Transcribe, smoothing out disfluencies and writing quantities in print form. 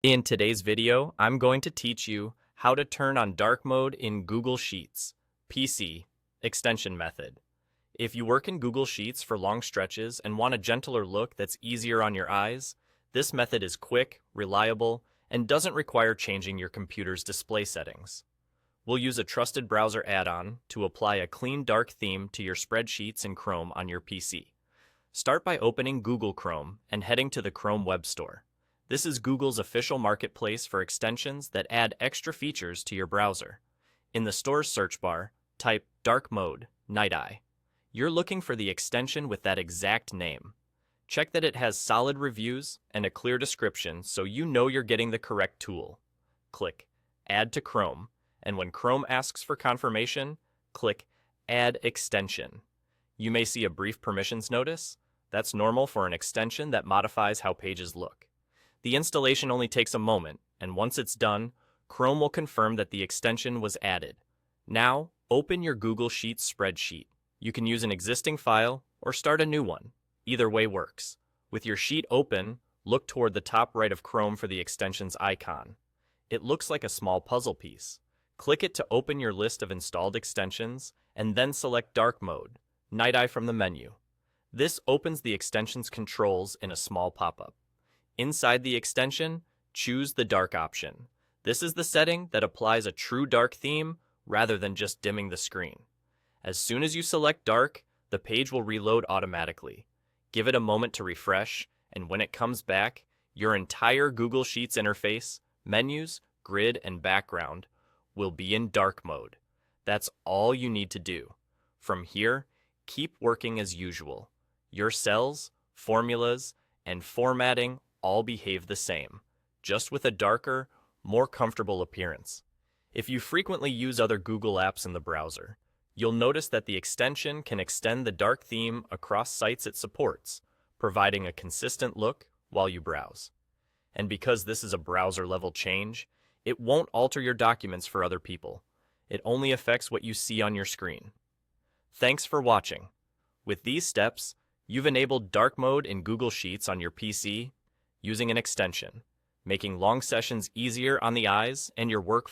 In today's video, I'm going to teach you how to turn on dark mode in Google Sheets, PC, extension method. If you work in Google Sheets for long stretches and want a gentler look that's easier on your eyes, this method is quick, reliable, and doesn't require changing your computer's display settings. We'll use a trusted browser add-on to apply a clean dark theme to your spreadsheets in Chrome on your PC. Start by opening Google Chrome and heading to the Chrome Web Store. This is Google's official marketplace for extensions that add extra features to your browser. In the store's search bar, type Dark Mode, Night Eye. You're looking for the extension with that exact name. Check that it has solid reviews and a clear description so you know you're getting the correct tool. Click Add to Chrome, and when Chrome asks for confirmation, click Add Extension. You may see a brief permissions notice. That's normal for an extension that modifies how pages look. The installation only takes a moment, and once it's done, Chrome will confirm that the extension was added. Now, open your Google Sheets spreadsheet. You can use an existing file or start a new one. Either way works. With your sheet open, look toward the top right of Chrome for the extension's icon. It looks like a small puzzle piece. Click it to open your list of installed extensions, and then select Dark Mode, Night Eye from the menu. This opens the extension's controls in a small pop-up. Inside the extension, choose the dark option. This is the setting that applies a true dark theme rather than just dimming the screen. As soon as you select dark, the page will reload automatically. Give it a moment to refresh, and when it comes back, your entire Google Sheets interface, menus, grid, and background will be in dark mode. That's all you need to do. From here, keep working as usual. Your cells, formulas, and formatting all behave the same, just with a darker, more comfortable appearance. If you frequently use other Google apps in the browser, you'll notice that the extension can extend the dark theme across sites it supports, providing a consistent look while you browse. And because this is a browser-level change, it won't alter your documents for other people. It only affects what you see on your screen. Thanks for watching. With these steps, you've enabled dark mode in Google Sheets on your PC using an extension, making long sessions easier on the eyes and your work